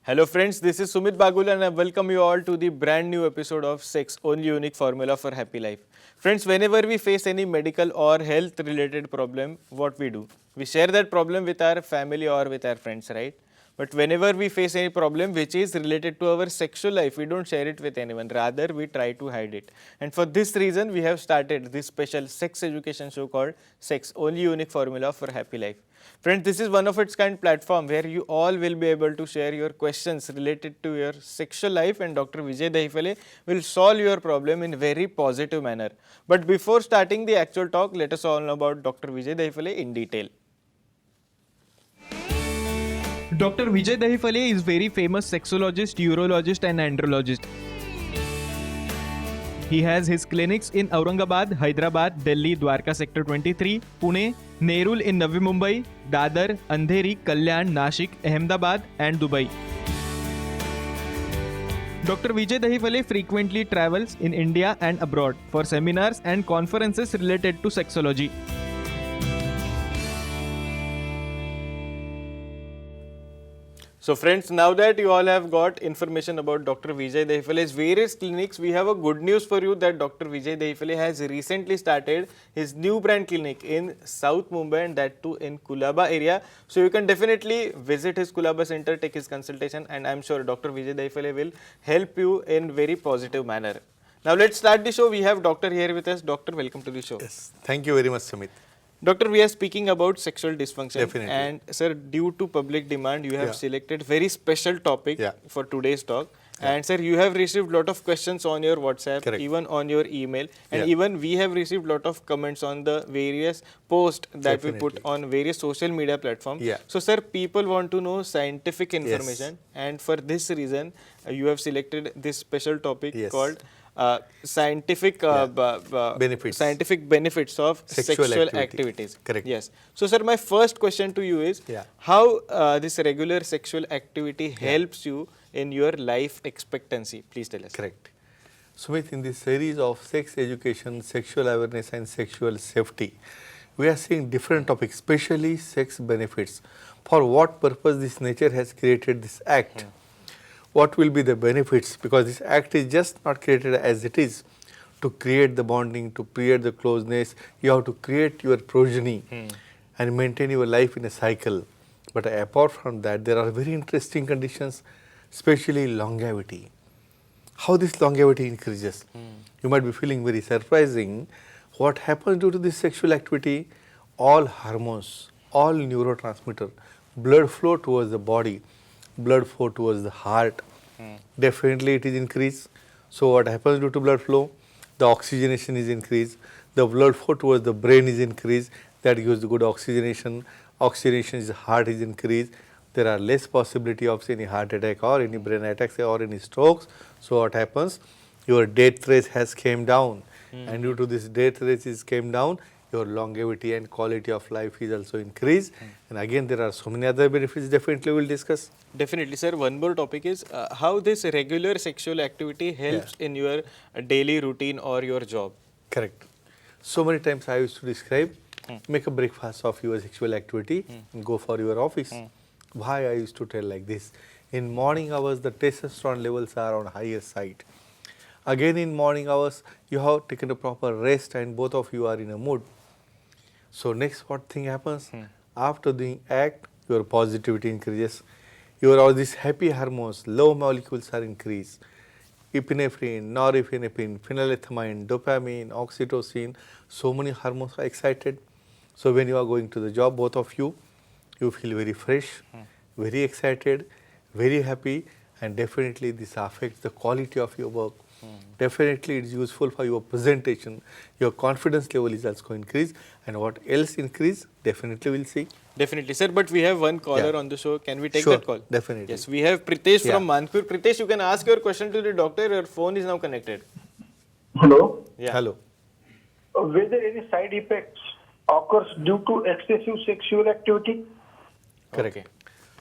Hello friends, this is Sumit Bagul and I welcome you all to the brand new episode of Sex Only Unique Formula for Happy Life. Friends, whenever we face any medical or health related problem, what we do? We share that problem with our family or with our friends, right? But whenever we face any problem which is related to our sexual life, we don't share it with anyone. Rather, we try to hide it. And for this reason, we have started this special sex education show called Sex Only Unique Formula for Happy Life. Friends, this is one of its kind platform where you all will be able to share your questions related to your sexual life and Dr. Vijay Dahifale will solve your problem in very positive manner. But before starting the actual talk, let us all know about Dr. Vijay Dahifale in detail. Dr. Vijay Dahifale is very famous sexologist, urologist and andrologist. He has his clinics in Aurangabad, Hyderabad, Delhi, Dwarka Sector 23, Pune, Nerul in Navi Mumbai, Dadar, Andheri, Kalyan, Nashik, Ahmedabad and Dubai. Dr. Vijay Dahifale frequently travels in India and abroad for seminars and conferences related to sexology. So friends, now that you all have got information about Dr. Vijay Dahifale's various clinics, we have a good news for you that Dr. Vijay Dahifale has recently started his new brand clinic in South Mumbai and that too in Kulaba area. So you can definitely visit his Kulaba center, take his consultation and I am sure Dr. Vijay Dahifale will help you in very positive manner. Now let's start the show. We have doctor here with us. Doctor, welcome to the show. Yes, thank you very much, Sumit. Doctor, we are speaking about sexual dysfunction. Definitely. And sir, due to public demand, you have selected very special topic for today's talk. And sir, you have received lot of questions on your WhatsApp, even on your email, and even we have received lot of comments on the various posts that we put on various social media platforms. So sir, people want to know scientific information, and for this reason, you have selected this special topic called scientific benefits of sexual activities. Correct. Yes. So sir, my first question to you is how this regular sexual activity helps you in your life expectancy? Please tell us. Correct. Sumit, in this series of sex education, sexual awareness and sexual safety, we are seeing different topics, especially sex benefits. For what purpose this nature has created this act? What will be the benefits, because this act is just not created as it is to create the bonding, to create the closeness. You have to create your progeny and maintain your life in a cycle. But apart from that, there are very interesting conditions, especially longevity. How this longevity increases. You might be feeling very surprising. What happens due to this sexual activity? All hormones, all neurotransmitter, blood flow towards the body, blood flow towards the heart, definitely it is increased. So what happens due to blood flow? The oxygenation is increased, the blood flow towards the brain is increased, that gives the good oxygenation. Oxygenation is heart is increased. There are less possibility of any heart attack or any brain attacks or any strokes. So what happens? Your death rate has came down, and due to this death rate is came down, your longevity and quality of life is also increased. And again, there are so many other benefits, definitely we will discuss. Definitely, sir. One more topic is how this regular sexual activity helps in your daily routine or your job. Correct. So many times I used to describe, make a breakfast of your sexual activity and go for your office. Why I used to tell like this? In morning hours, the testosterone levels are on higher side. Again, in morning hours, you have taken a proper rest and both of you are in a mood. So next what thing happens? After doing act, your positivity increases. Your all these happy hormones, low molecules are increased. Epinephrine, norepinephrine, phenylethamine, dopamine, oxytocin, so many hormones are excited. So when you are going to the job, both of you, you feel very fresh, very excited, very happy, and definitely this affects the quality of your work. Definitely it is useful for your presentation. Your confidence level is also increased, and what else increase? Definitely we'll see. Definitely, sir. But we have one caller on the show. Can we take that call? Definitely. Yes, we have Pritesh from Manpur. Pritesh, you can ask your question to the doctor. Your phone is now connected. Hello. Yeah. Hello. Whether any side effects occurs due to excessive sexual activity? Correct. Okay.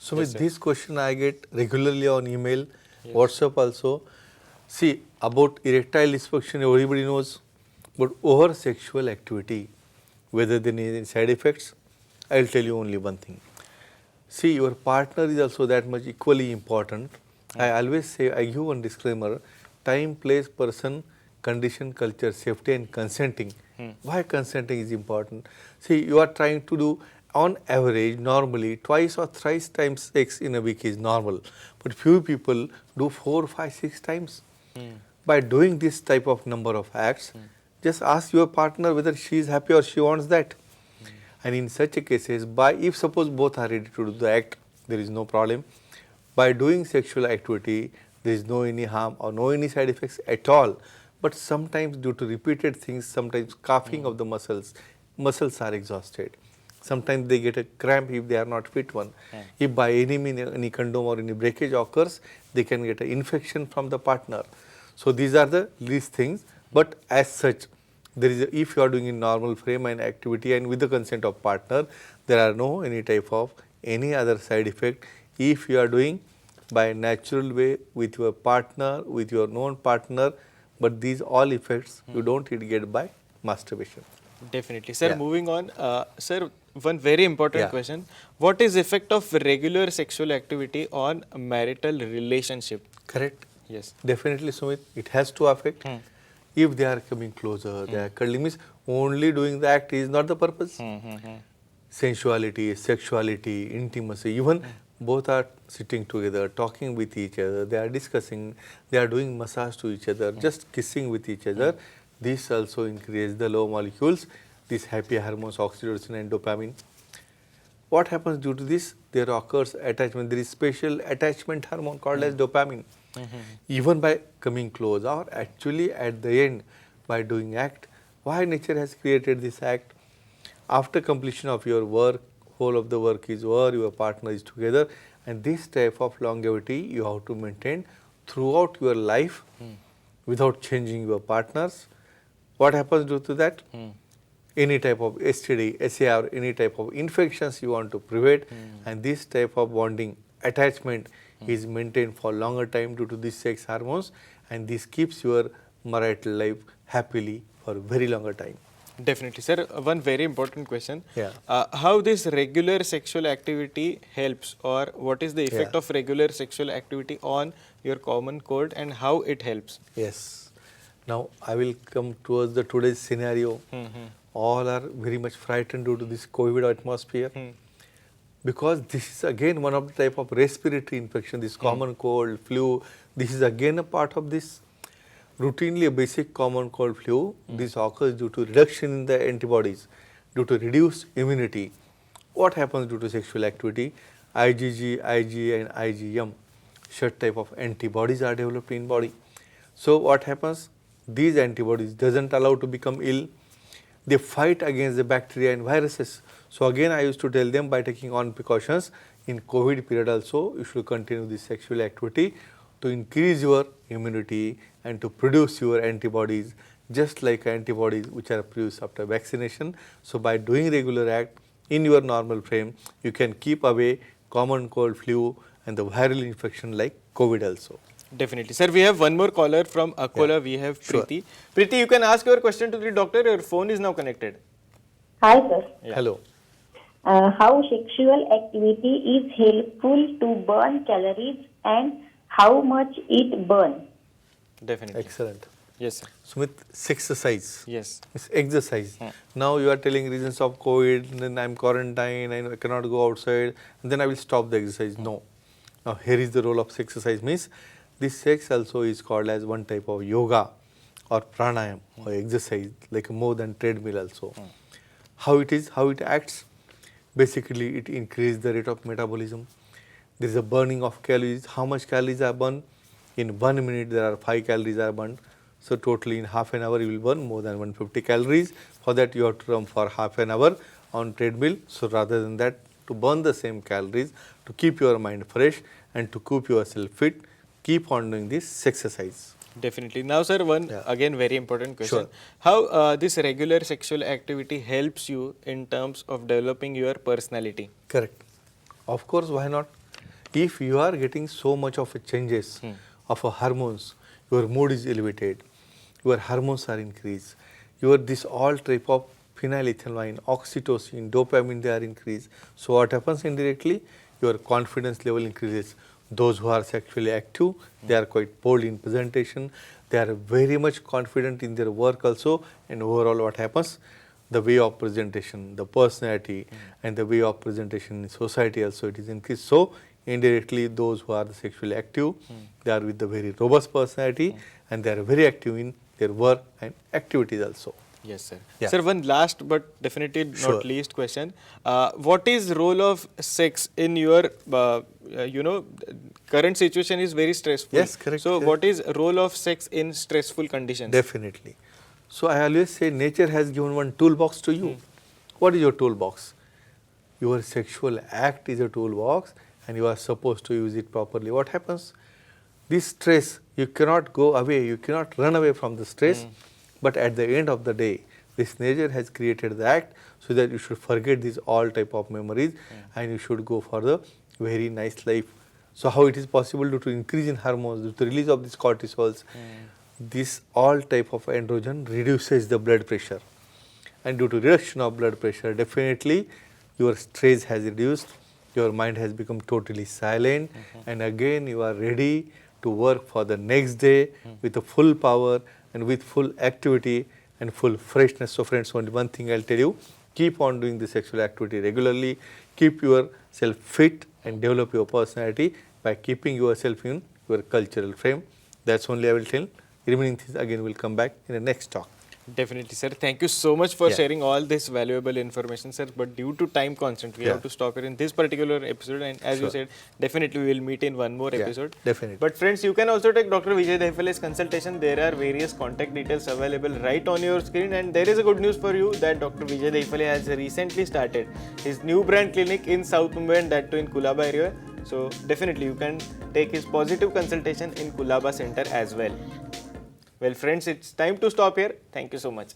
So with this question I get regularly on email, WhatsApp also. See, about erectile dysfunction everybody knows, but over sexual activity, whether there is any side effects, I will tell you only one thing. See, your partner is also that much equally important. I always say, I give one disclaimer: time, place, person, condition, culture, safety, and consenting. Why consenting is important? See, you are trying to do, on average, normally twice or thrice times sex in a week is normal, but few people do 4, 5, 6 times. By doing this type of number of acts, just ask your partner whether she is happy or she wants that. And in such a cases, by if suppose both are ready to do the act, there is no problem. By doing sexual activity, there is no any harm or no any side effects at all. But sometimes due to repeated things, sometimes coughing of the muscles are exhausted. Sometimes they get a cramp if they are not fit one. If by any means any condom or any breakage occurs, they can get an infection from the partner. So these are the least things. But as such, there is if you are doing in normal frame and activity and with the consent of partner, there are no any type of any other side effect. If you are doing by natural way with your partner, with your known partner, but these all effects you don't get by masturbation. Definitely. Sir, Yeah. moving on. Sir, one very important Yeah. question. What is effect of regular sexual activity on marital relationship? Correct. Yes. Definitely, Sumit, it has to affect. If they are coming closer, they are cuddling, means only doing the act is not the purpose. Sensuality, sexuality, intimacy, even both are sitting together, talking with each other, they are discussing, they are doing massage to each other, just kissing with each other. This also increases the low molecules, these happy hormones, oxytocin and dopamine. What happens due to this? There occurs attachment. There is special attachment hormone called as dopamine. Even by coming close or actually at the end by doing act, why nature has created this act? After completion of your work, whole of the work is over, your partner is together, and this type of longevity you have to maintain throughout your life without changing your partners. What happens due to that? Any type of STD, SAR, any type of infections you want to prevent, and this type of bonding attachment is maintained for longer time due to these sex hormones, and this keeps your marital life happily for very longer time. Definitely. Sir, one very important question. Yeah. How this regular sexual activity helps, or what is the effect Yeah. of regular sexual activity on your common cold and how it helps? Yes. Now I will come towards the today's scenario. All are very much frightened due to this COVID atmosphere. Because this is again one of the type of respiratory infection, this common cold, flu, this is again a part of this. Routinely a basic common cold flu, this occurs due to reduction in the antibodies, due to reduced immunity. What happens due to sexual activity? IgG, IgA and IgM, such type of antibodies are developed in body. So what happens? These antibodies doesn't allow to become ill. They fight against the bacteria and viruses. So again I used to tell them by taking on precautions in COVID period also you should continue this sexual activity to increase your immunity and to produce your antibodies just like antibodies which are produced after vaccination. So by doing regular act in your normal frame you can keep away common cold, flu and the viral infection like COVID also. Definitely. Sir, we have one more caller from Akola. Yeah. We have Sure. Preeti. Preeti, you can ask your question to the doctor. Your phone is now connected. Hi, sir. Yeah. Hello. How sexual activity is helpful to burn calories and how much it burns? Definitely. Excellent. Yes, sir. Sumit, exercise. Yes. It's exercise. Now you are telling reasons of COVID, then I am quarantined, I cannot go outside, and then I will stop the exercise. No. Now here is the role of exercise means this sex also is called as one type of yoga or pranayam or exercise like more than treadmill also. How it is, how it acts? Basically it increases the rate of metabolism. There is a burning of calories. How much calories are burned? In 1 minute there are 5 calories are burned. So totally in half an hour you will burn more than 150 calories. For that you have to run for half an hour on treadmill. So rather than that, to burn the same calories, to keep your mind fresh and to keep yourself fit, keep on doing this exercise. Definitely. Now, sir, one Yeah. again very important question. Sure. How this regular sexual activity helps you in terms of developing your personality? Correct. Of course, why not? If you are getting so much of a changes of a hormones, your mood is elevated, your hormones are increased, your this all type of phenylethylamine, oxytocin, dopamine they are increased. So what happens indirectly? your confidence level increases. Those who are sexually active, they are quite bold in presentation, they are very much confident in their work also, and overall what happens? The way of presentation, the personality and the way of presentation in society also it is increased. So, indirectly those who are sexually active, they are with the very robust personality and they are very active in their work and activities also. Yes, sir. Yeah. Sir, one last but definitely Sure. not least question. What is role of sex in your, current situation is very stressful. Yes, correct, So, correct. what is role of sex in stressful conditions? Definitely. So, I always say nature has given one toolbox to you. What is your toolbox? Your sexual act is a toolbox and you are supposed to use it properly. What happens? This stress, you cannot go away, you cannot run away from the stress, but at the end of the day, this nature has created the act so that you should forget these all type of memories and you should go for the very nice life. So how it is possible due to increase in hormones, due to release of these cortisols, this all type of androgen reduces the blood pressure, and due to reduction of blood pressure, definitely your stress has reduced, your mind has become totally silent, and again you are ready to work for the next day with a full power and with full activity and full freshness. So friends, only one thing I'll tell you, keep on doing the sexual activity regularly, keep yourself fit and develop your personality by keeping yourself in your cultural frame. That's only I will tell. Remaining things again will come back in the next talk. Definitely, sir. Thank you so much for Yeah. sharing all this valuable information, sir. But due to time constraint, we Yeah. have to stop here in this particular episode. And as you Sure. said, definitely we will meet in one more Yeah, episode. definitely. But friends, you can also take Dr. Vijay Defale's consultation. There are various contact details available right on your screen. And there is a good news for you that Dr. Vijay Defale has recently started his new brand clinic in South Mumbai, and that too in Kulaba area. So definitely you can take his positive consultation in Kulaba Center as well. Well, friends, it's time to stop here. Thank you so much.